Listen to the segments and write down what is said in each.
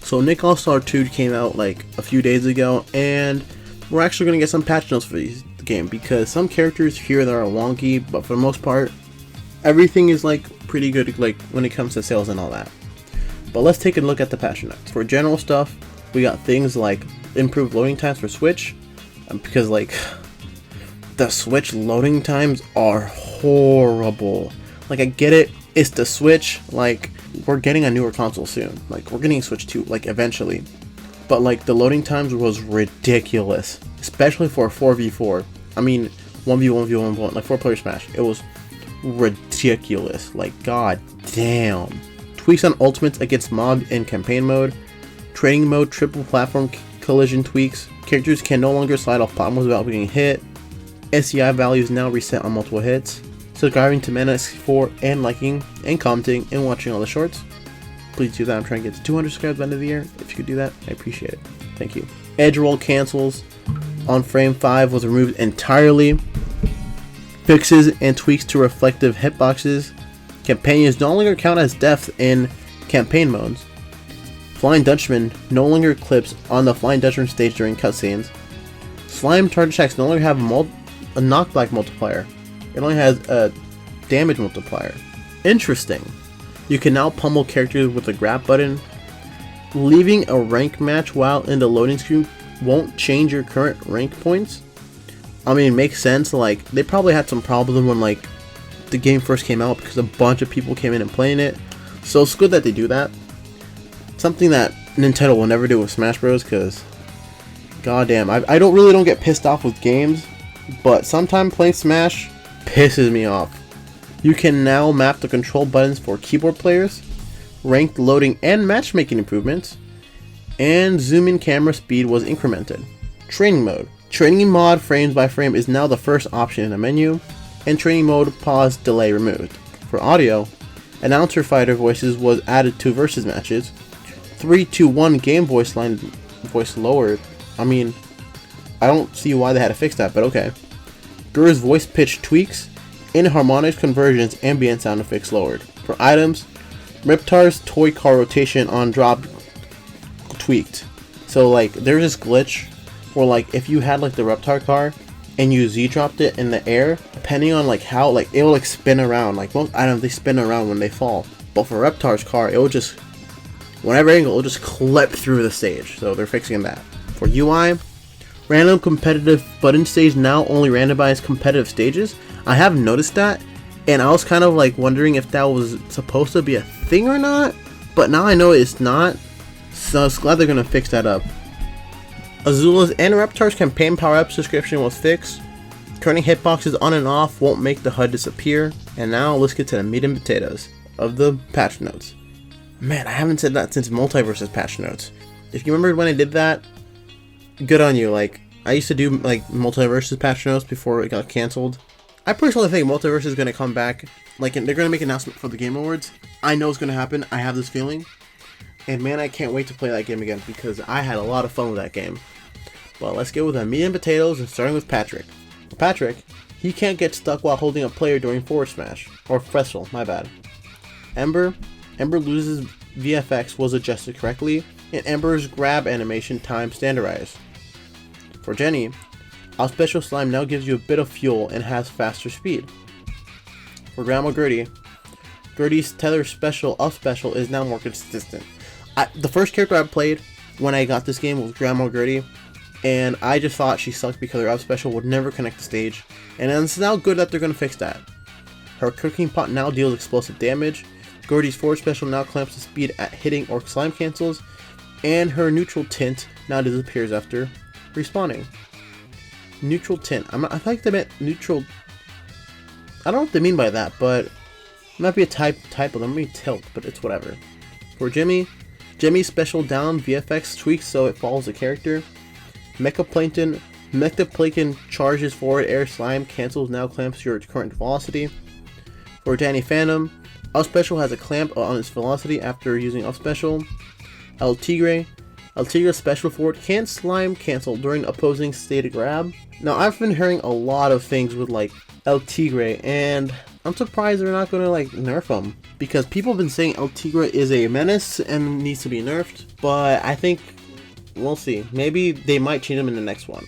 So Nick All-Star 2 came out like a few days ago, and we're actually going to get some patch notes for the game, because some characters here that are wonky, but for the most part, everything is like pretty good, like when it comes to sales and all that. But let's take a look at the patch notes. For general stuff, we got things like improved loading times for Switch, because like the Switch loading times are horrible. Like, I get it, it's the Switch, like we're getting a newer console soon, like we're getting Switch 2 like eventually, but like the loading times was ridiculous, especially for a 4v4. I mean 1v1v1, like 4-player Smash. It was ridiculous, like god damn. Tweaks on ultimates against mob in campaign mode, training mode, triple platform collision tweaks. Characters can no longer slide off platforms without being hit. SCI values now reset on multiple hits. Subscribing to NASB and liking and commenting and watching all the shorts. Please do that. I'm trying to get to 200 subscribers by the end of the year. If you could do that, I appreciate it. Thank you. Edge roll cancels on frame 5 was removed entirely. Fixes and tweaks to reflective hitboxes. Companions no longer count as deaths in campaign modes. Flying Dutchman no longer clips on the Flying Dutchman stage during cutscenes. Slime charge attacks no longer have a knockback multiplier. It only has a damage multiplier. Interesting. You can now pummel characters with the grab button. Leaving a rank match while in the loading screen won't change your current rank points. I mean, it makes sense. Like, they probably had some problems when like the game first came out, because a bunch of people came in and playing it. So it's good that they do that. Something that Nintendo will never do with Smash Bros. Because goddamn, I don't get pissed off with games, but sometimes playing Smash pisses me off. You can now map the control buttons for keyboard players, ranked loading and matchmaking improvements, and zoom in camera speed was incremented. Training mode. Training mod frames by frame is now the first option in the menu, and training mode pause delay removed. For audio, announcer fighter voices was added to versus matches. 3-2-1 game voice line voice lowered. I mean, I don't see why they had to fix that, but okay. Gur's voice pitch tweaks, inharmonics conversions, ambient sound effects lowered. For items, Reptar's toy car rotation on drop tweaked. So like there's this glitch where like if you had like the Reptar car and you Z-dropped it in the air, depending on like how, like it will like spin around. Like most items, they spin around when they fall. But for Reptar's car, it will just, whatever angle, it will just clip through the stage. So they're fixing that. For UI, random competitive button stage now only randomized competitive stages. I have noticed that, and I was kind of like wondering if that was supposed to be a thing or not, but now I know it's not, so I was glad they're going to fix that up. Azula's and Reptar's campaign power-up subscription was fixed. Turning hitboxes on and off won't make the HUD disappear. And now let's get to the meat and potatoes of the patch notes. Man, I haven't said that since Multiverse's patch notes. If you remember when I did that, good on you. Like, I used to do like Multiverse's patch notes before it got canceled. I personally think Multiverse is going to come back. Like, they're going to make an announcement for the Game Awards. I know it's going to happen. I have this feeling. And man, I can't wait to play that game again, because I had a lot of fun with that game. Well, let's get with the meat and potatoes, and starting with Patrick. For Patrick, he can't get stuck while holding a player during forward smash. Or Frestle, my bad. Ember loses VFX was adjusted correctly, and Ember's grab animation time standardized. For Jenny, our special slime now gives you a bit of fuel and has faster speed. For Grandma Gertie's tether special up special is now more consistent. The first character I played when I got this game was Grandma Gertie, and I just thought she sucked because her up special would never connect the stage, and it's now good that they're going to fix that. Her cooking pot now deals explosive damage, Gertie's forward special now clamps the speed at hitting or slime cancels, and her neutral tint now disappears after respawning. Neutral tint. I think they meant neutral. I don't know what they mean by that, but it might be a typo. That might be tilt, but it's whatever. For Jimmy's special down VFX tweaks so it follows the character. Mechaplankton charges forward air slime cancels now clamps your current velocity. For Danny Phantom, up special has a clamp on its velocity after using up special. El Tigre's special forward can't slime cancel during opposing stated grab. Now I've been hearing a lot of things with like El Tigre, and I'm surprised they're not gonna like nerf him, because people have been saying El Tigre is a menace and needs to be nerfed, but I think we'll see. Maybe they might change him in the next one.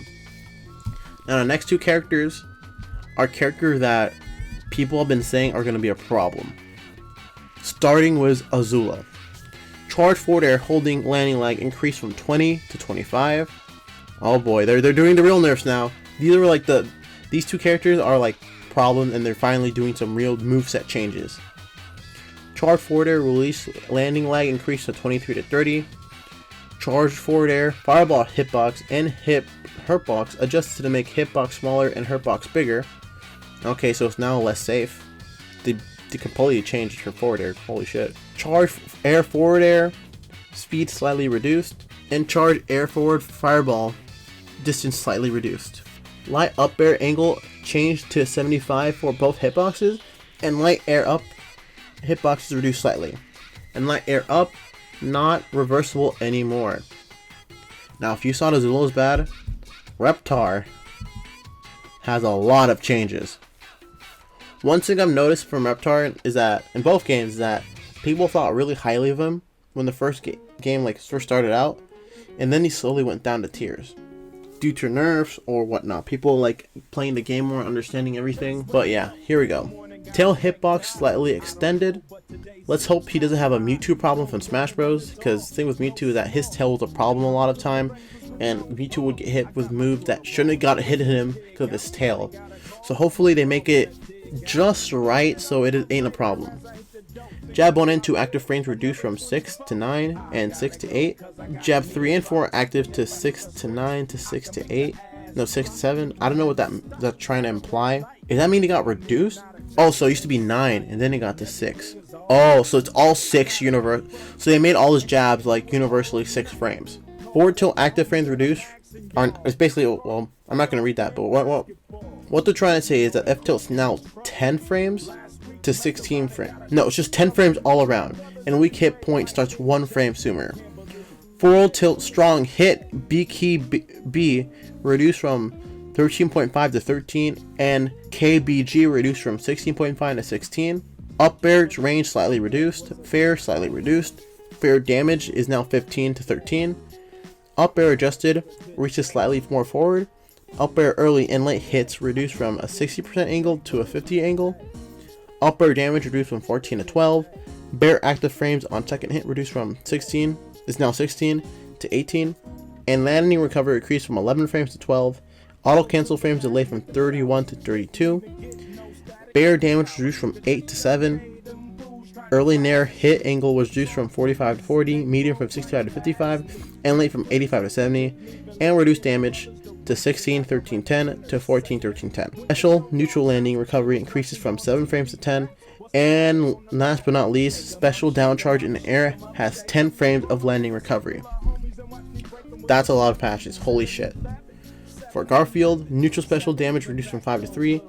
Now the next two characters are characters that people have been saying are gonna be a problem. Starting with Azula. Charge forward air holding landing lag increased from 20 to 25. Oh boy, they're doing the real nerfs now. These two characters are like problems, and they're finally doing some real moveset changes. Charge forward air release landing lag increased to 23 to 30. Charge forward air fireball hitbox and hurtbox adjusted to make hitbox smaller and hurtbox bigger. Okay, so it's now less safe. They completely changed her forward air. Holy shit. Charge air forward air speed slightly reduced, and charge air forward fireball distance slightly reduced. Light up air angle changed to 75 for both hitboxes, and light air up hitboxes reduced slightly. And light air up not reversible anymore. Now if you thought Azula was bad, Reptar has a lot of changes. One thing I've noticed from Reptar is that in both games is that people thought really highly of him when the first game like first started out, and then he slowly went down to tiers due to nerfs or whatnot. People like playing the game more, understanding everything. But yeah, here we go. Tail hitbox slightly extended. Let's hope he doesn't have a Mewtwo problem from Smash Bros, because the thing with Mewtwo is that his tail was a problem a lot of time, and Mewtwo would get hit with moves that shouldn't have got hit him because of his tail. So hopefully they make it just right so it ain't a problem. Jab 1 and 2 active frames reduced from 6 to 9 and 6 to 8. Jab 3 and 4 active to 6 to 9 to 6 to 8. No, 6 to 7. I don't know what that's trying to imply. Does that mean it got reduced? Oh, so it used to be 9 and then it got to 6. Oh, so it's all 6 universe. So they made all his jabs like universally 6 frames. Forward tilt active frames reduced. It's basically, well, I'm not gonna read that, but what they're trying to say is that F tilt's now 10 frames to 16 frames. No, it's just 10 frames all around, and weak hit point starts 1 frame sooner. Forward tilt strong hit B key B reduced from 13.5 to 13, and KBG reduced from 16.5 to 16. Up air range slightly reduced. Fair slightly reduced. Fair damage is now 15 to 13. Up air adjusted reaches slightly more forward. Up air early and late hits reduced from a 60% angle to a 50 angle. Up air damage reduced from 14 to 12. Bear active frames on second hit reduced from 16 is now 16 to 18. And landing recovery increased from 11 frames to 12. Auto cancel frames delay from 31 to 32. Bear damage reduced from 8 to 7. Early nair hit angle was reduced from 45 to 40, medium from 65 to 55, and late from 85 to 70, and reduced damage to 16 13 10 to 14 13 10. Special neutral landing recovery increases from 7 frames to 10, and last but not least, special downcharge in the air has 10 frames of landing recovery. That's a lot of patches, holy shit. For Garfield, neutral special damage reduced from 5 to 3,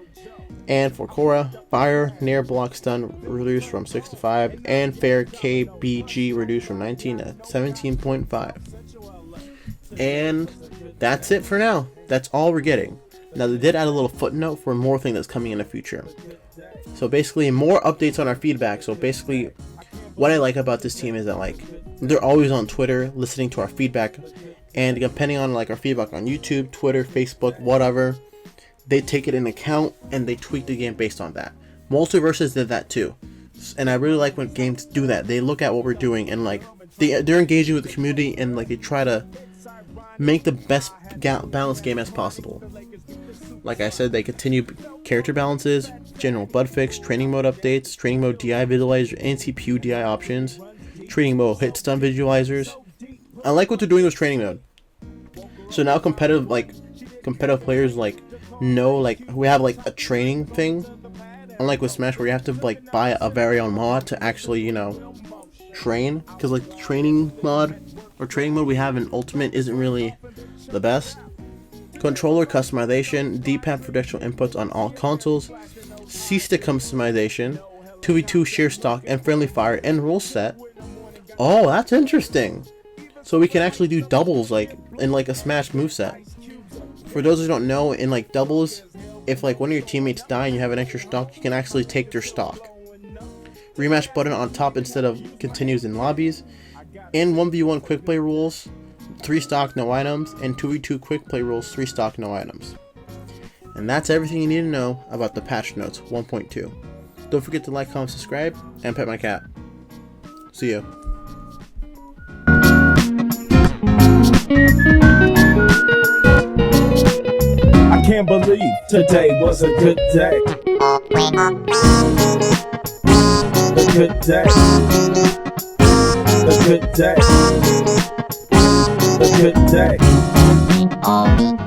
and for Korra, fire nair block stun reduced from 6 to 5, and fair KBG reduced from 19 to 17.5. And that's it for now. That's all we're getting. Now they did add a little footnote for more thing that's coming in the future. So basically more updates on our feedback. So basically what I like about this team is that like they're always on Twitter listening to our feedback, and depending on like our feedback on YouTube, Twitter, Facebook, whatever, they take it into account and they tweak the game based on that. Multiverses did that too, and I really like when games do that. They look at what we're doing and like they're engaging with the community, and like they try to make the best balanced game as possible. Like I said, they continue character balances, general bug fix, training mode updates, training mode DI visualizer, and CPU DI options, training mode hit stun visualizers. I like what they're doing with training mode. So now competitive players like know like we have like a training thing, unlike with Smash where you have to like buy a very own mod to actually, you know, train, because like the training mod or training mode we have in Ultimate isn't really the best. Controller customization, D-pad for directional inputs on all consoles, C-stick customization, 2v2 sheer stock and friendly fire and rule set. Oh, that's interesting. So we can actually do doubles like in like a Smash moveset. For those who don't know, in like doubles, if like one of your teammates die and you have an extra stock, you can actually take their stock. Rematch button on top instead of continues in lobbies. And 1v1 quick play rules, 3 stock no items, and 2v2 quick play rules, 3 stock no items. And that's everything you need to know about the patch notes 1.2. Don't forget to like, comment, subscribe, and pet my cat. See ya. I can't believe today was a good day. A good day. A good day. A good day.